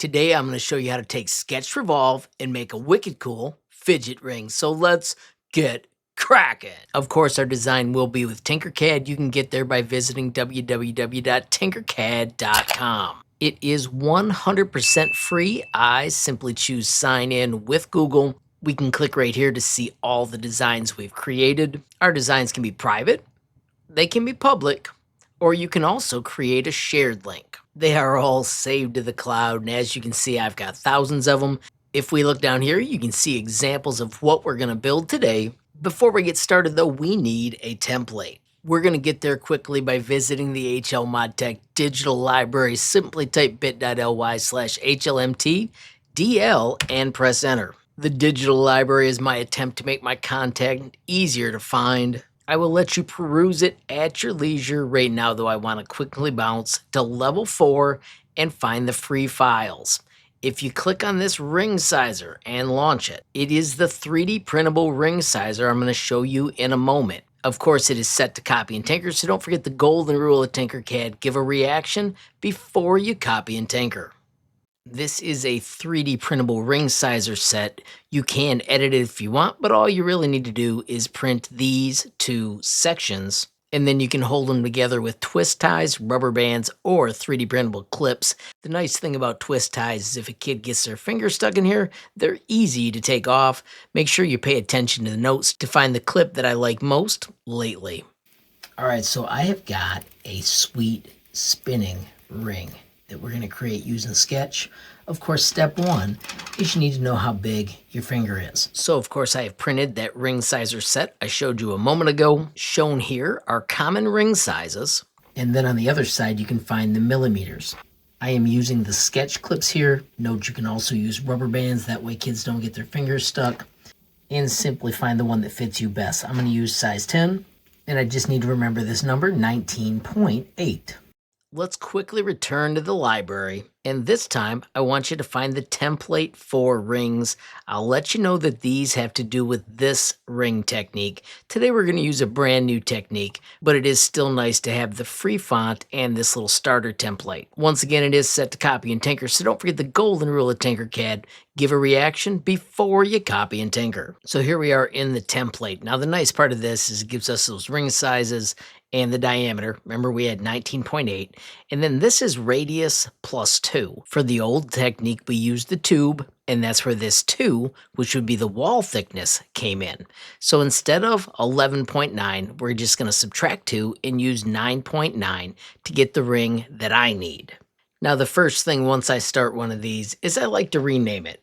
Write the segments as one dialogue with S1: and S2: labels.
S1: Today I'm going to show you how to take Sketch Revolve and make a wicked cool fidget ring. So let's get cracking. Of course, our design will be with Tinkercad. You can get there by visiting www.tinkercad.com. It is 100% free. I simply choose sign in with Google. We can click right here to see all the designs we've created. Our designs can be private, they can be public, or you can also create a shared link. They are all saved to the cloud, and as you can see, I've got thousands of them. If we look down here, you can see examples of what we're going to build today. Before we get started, though, we need a template. We're going to get there quickly by visiting the HLModTech digital library. Simply type bit.ly/HLMTDL and press enter. The digital library is my attempt to make my content easier to find. I will let you peruse it at your leisure. Right now, though, I want to quickly bounce to level 4 and find the free files. If you click on this ring sizer and launch it, it is the 3D printable ring sizer I'm going to show you in a moment. Of course, it is set to copy and tinker, so don't forget the golden rule of Tinkercad. Give a reaction before you copy and tinker. This is a 3D printable ring sizer set. You can edit it if you want, but all you really need to do is print these two sections, and then you can hold them together with twist ties, rubber bands, or 3D printable clips. The nice thing about twist ties is if a kid gets their finger stuck in here, they're easy to take off. Make sure you pay attention to the notes to find the clip that I like most lately. All right, so I have got a sweet spinning ring that we're going to create using Sketch. Of course, step 1 is you need to know how big your finger is. So of course I have printed that ring sizer set I showed you a moment ago. Shown here are common ring sizes, and then on the other side you can find the millimeters. I am using the sketch clips here. Note you can also use rubber bands, that way kids don't get their fingers stuck, and simply find the one that fits you best. I'm going to use size 10, and I just need to remember this number, 19.8. Let's quickly return to the library, and this time I want you to find the template for rings. I'll let you know that these have to do with this ring technique. Today we're going to use a brand new technique, but it is still nice to have the free font and this little starter template. Once again, it is set to copy and tinker, so don't forget the golden rule of Tinkercad. Give a reaction before you copy and tinker. So here we are in the template. Now the nice part of this is it gives us those ring sizes and the diameter. Remember, we had 19.8, and then this is radius plus 2. For the old technique, we used the tube, and that's where this 2, which would be the wall thickness, came in. So instead of 11.9, we're just going to subtract 2 and use 9.9 to get the ring that I need. Now the first thing once I start one of these is I like to rename it.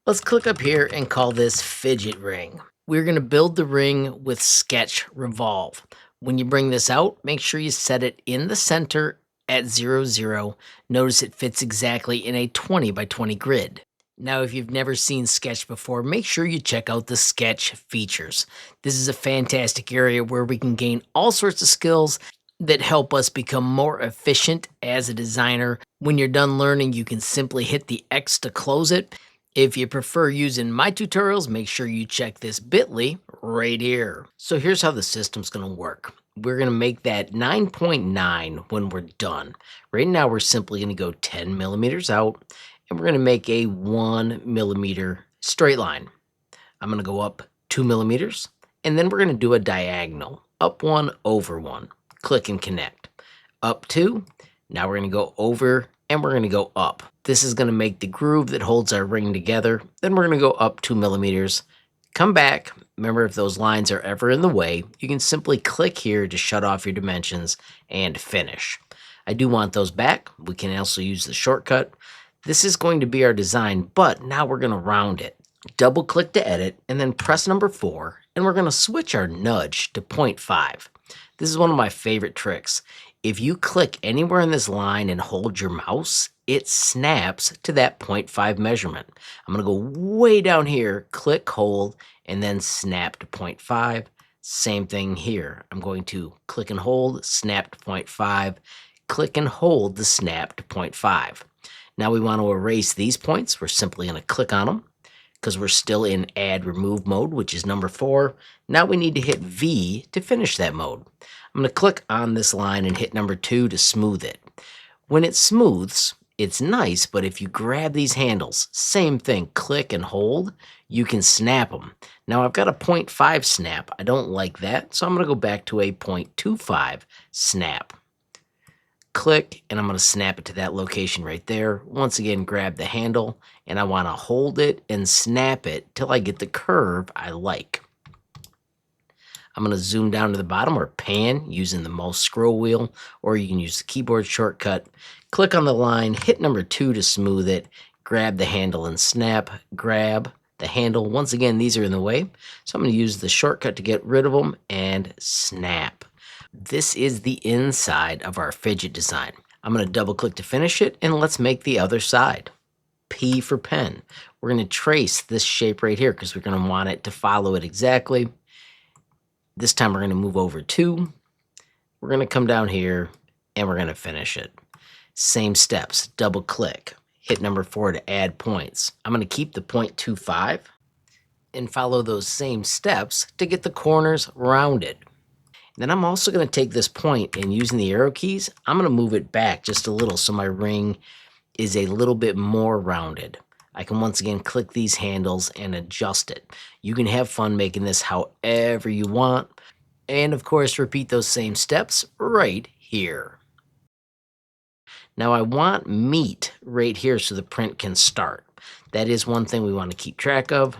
S1: Let's click up here and call this Fidget Ring. We're going to build the ring with Sketch Revolve. When you bring this out, make sure you set it in the center at 0, 0. Notice it fits exactly in a 20 by 20 grid. Now, if you've never seen Sketch before, make sure you check out the Sketch features. This is a fantastic area where we can gain all sorts of skills that help us become more efficient as a designer. When you're done learning, you can simply hit the X to close it. If you prefer using my tutorials, make sure you check this bit.ly right here. So here's how the system's going to work. We're going to make that 9.9 when we're done. Right now, we're simply going to go 10 millimeters out, and we're going to make a 1 millimeter straight line. I'm going to go up 2 millimeters, and then we're going to do a diagonal, up 1, over 1. Click and connect. Up 2. Now we're going to go over, and we're going to go up. This is going to make the groove that holds our ring together. Then we're going to go up 2 millimeters. Come back. Remember, if those lines are ever in the way, you can simply click here to shut off your dimensions and finish. I do want those back. We can also use the shortcut. This is going to be our design, but now we're going to round it. Double click to edit and then press number 4, and we're going to switch our nudge to 0.5. This is one of my favorite tricks. If you click anywhere in this line and hold your mouse, it snaps to that 0.5 measurement. I'm going to go way down here, click, hold, and then snap to 0.5. Same thing here. I'm going to click and hold, snap to 0.5, click and hold the snap to 0.5. Now we want to erase these points. We're simply going to click on them because we're still in add remove mode, which is number 4. Now we need to hit V to finish that mode. I'm going to click on this line and hit number 2 to smooth it. When it smooths, It's nice, but if you grab these handles, same thing, click and hold, you can snap them. Now I've got a 0.5 snap. I don't like that, so I'm going to go back to a 0.25 snap. Click, and I'm going to snap it to that location right there. Once again, grab the handle, and I want to hold it and snap it till I get the curve I like. I'm going to zoom down to the bottom or pan using the mouse scroll wheel, or you can use the keyboard shortcut. Click on the line, hit number 2 to smooth it, grab the handle and snap, grab the handle. Once again, these are in the way, so I'm going to use the shortcut to get rid of them and snap. This is the inside of our fidget design. I'm going to double click to finish it, and let's make the other side. P for pen. We're going to trace this shape right here because we're going to want it to follow it exactly. This time we're going to move over 2. We're going to come down here and we're going to finish it. Same steps, double click, hit number 4 to add points. I'm going to keep the 0.25 and follow those same steps to get the corners rounded. Then I'm also going to take this point and using the arrow keys, I'm going to move it back just a little so my ring is a little bit more rounded. I can once again click these handles and adjust it. You can have fun making this however you want. And of course, repeat those same steps right here. Now I want meat right here so the print can start. That is one thing we want to keep track of.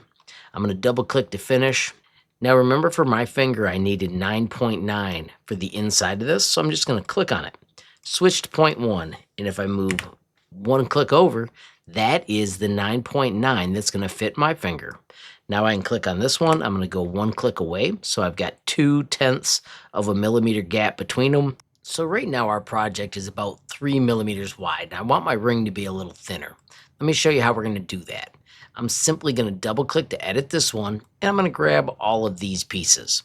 S1: I'm going to double click to finish. Now remember, for my finger, I needed 9.9 for the inside of this, so I'm just going to click on it. Switch to 0.1, and if I move 1 click over, that is the 9.9 that's going to fit my finger. Now I can click on this one. I'm going to go 1 click away, so I've got 0.2 of a millimeter gap between them. So right now our project is about 3 millimeters wide. I want my ring to be a little thinner. Let me show you how we're going to do that. I'm simply going to double click to edit this one, and I'm going to grab all of these pieces.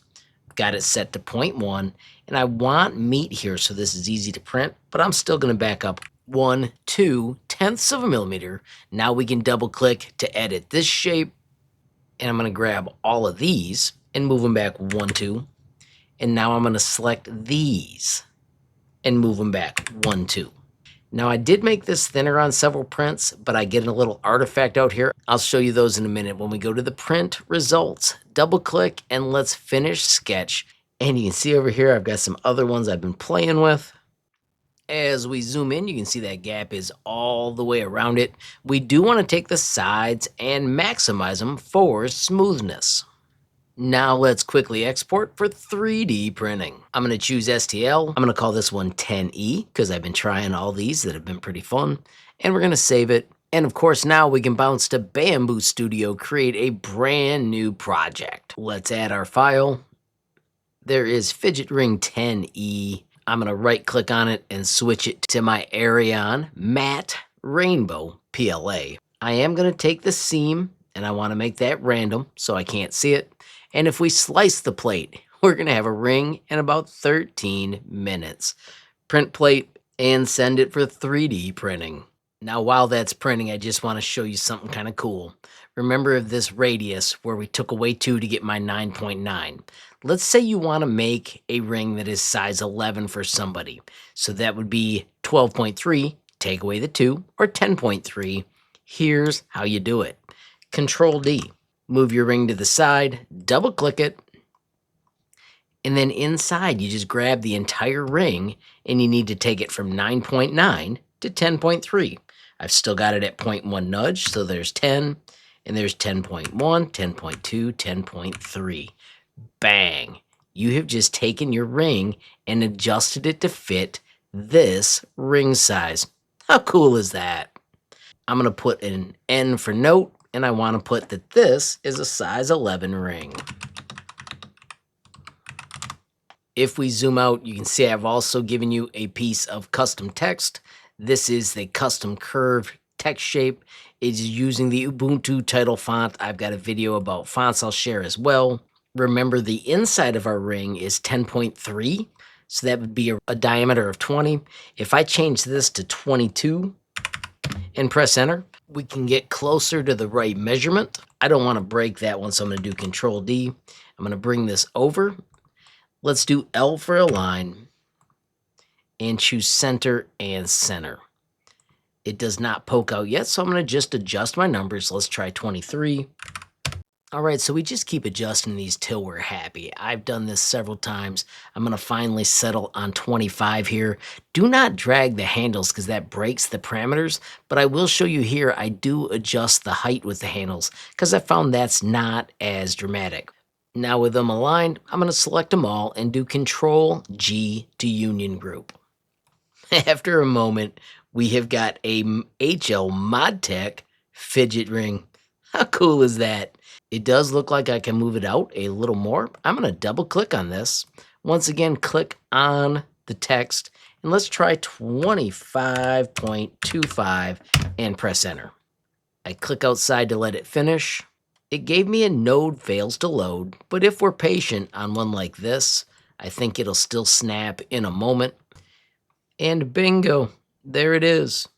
S1: Got it set to 0.1, and I want meat here so this is easy to print, but I'm still going to back up 1/2 of a millimeter. Now we can double click to edit this shape, and I'm going to grab all of these and move them back 1/2, and now I'm going to select these and move them back 1/2. Now I did make this thinner on several prints, but I get a little artifact out here. I'll show you those in a minute. When we go to the print results, double click and let's finish sketch. And you can see over here, I've got some other ones I've been playing with. As we zoom in, you can see that gap is all the way around it. We do want to take the sides and maximize them for smoothness. Now let's quickly export for 3D printing. I'm going to choose STL. I'm going to call this one 10E because I've been trying all these that have been pretty fun. And we're going to save it. And of course, now we can bounce to Bambu Studio, create a brand new project. Let's add our file. There is Fidget Ring 10E. I'm going to right click on it and switch it to my Arion Matte Rainbow PLA. I am going to take the seam and I want to make that random so I can't see it. And if we slice the plate, we're going to have a ring in about 13 minutes. Print plate and send it for 3D printing. Now, while that's printing, I just want to show you something kind of cool. Remember this radius where we took away 2 to get my 9.9. Let's say you want to make a ring that is size 11 for somebody. So that would be 12.3, take away the 2, or 10.3. Here's how you do it. Control D. Move your ring to the side, double click it, and then inside you just grab the entire ring and you need to take it from 9.9 to 10.3. I've still got it at 0.1 nudge, so there's 10, and there's 10.1, 10.2, 10.3. Bang! You have just taken your ring and adjusted it to fit this ring size. How cool is that? I'm going to put an N for note, and I want to put that this is a size 11 ring. If we zoom out, you can see I've also given you a piece of custom text. This is the custom curved text shape. It's using the Ubuntu title font. I've got a video about fonts I'll share as well. Remember, the inside of our ring is 10.3, so that would be a diameter of 20. If I change this to 22 and press enter, we can get closer to the right measurement. I don't want to break that one, so I'm going to do Control D. I'm going to bring this over. Let's do L for align and choose center and center. It does not poke out yet, so I'm going to just adjust my numbers. Let's try 23. All right, so we just keep adjusting these till we're happy. I've done this several times. I'm going to finally settle on 25 here. Do not drag the handles because that breaks the parameters, but I will show you here I do adjust the height with the handles because I found that's not as dramatic. Now with them aligned, I'm going to select them all and do Control G to union group. After a moment, we have got a HLModTech fidget ring. How cool is that? It does look like I can move it out a little more. I'm going to double click on this. Once again, click on the text and let's try 25.25 and press enter. I click outside to let it finish. It gave me a node fails to load, but if we're patient on one like this, I think it'll still snap in a moment. And bingo, there it is.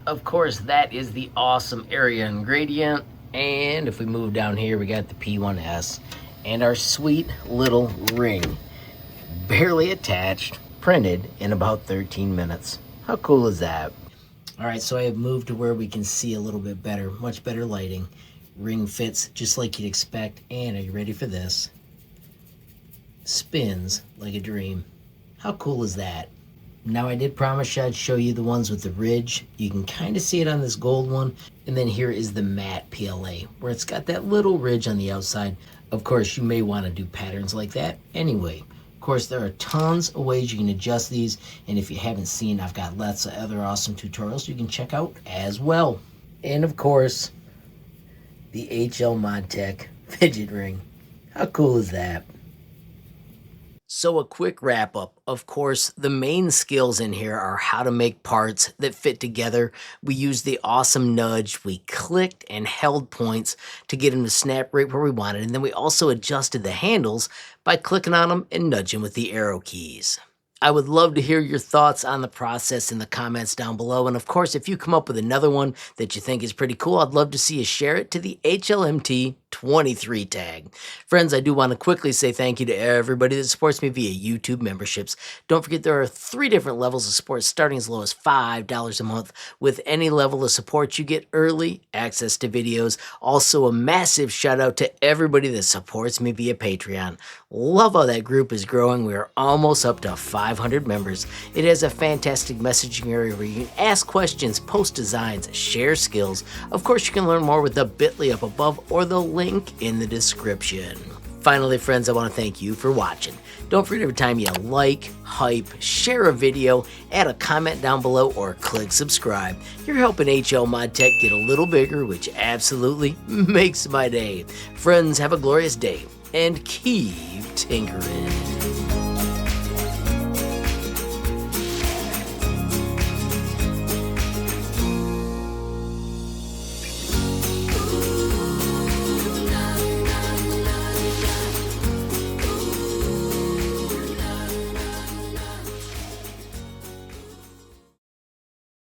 S1: Of course, that is the awesome area ingredient. And if we move down here, we got the P1S and our sweet little ring. Barely attached, printed in about 13 minutes. How cool is that? All right, so I have moved to where we can see a little bit better, much better lighting. Ring fits just like you'd expect. And are you ready for this? Spins like a dream. How cool is that? Now I did promise you I'd show you the ones with the ridge. You can kind of see it on this gold one. And then here is the matte PLA, where it's got that little ridge on the outside. Of course, you may want to do patterns like that anyway. Of course, there are tons of ways you can adjust these. And if you haven't seen, I've got lots of other awesome tutorials you can check out as well. And of course, the HLModTech fidget ring. How cool is that? So a quick wrap up. Of course, the main skills in here are how to make parts that fit together. We used the awesome nudge. We clicked and held points to get them to snap right where we wanted. And then we also adjusted the handles by clicking on them and nudging with the arrow keys. I would love to hear your thoughts on the process in the comments down below. And of course, if you come up with another one that you think is pretty cool, I'd love to see you share it to the HLMT23 tag. Friends, I do want to quickly say thank you to everybody that supports me via YouTube memberships. Don't forget there are 3 different levels of support starting as low as $5 a month. With any level of support, you get early access to videos. Also, a massive shout out to everybody that supports me via Patreon. Love how that group is growing. We are almost up to 500 members. It has a fantastic messaging area where you can ask questions, post designs, share skills. Of course, you can learn more with the bit.ly up above or the link in the description. Finally, friends, I want to thank you for watching. Don't forget every time you like, hype, share a video, add a comment down below, or click subscribe. You're helping HLModTech get a little bigger, which absolutely makes my day. Friends, have a glorious day and keep tinkering.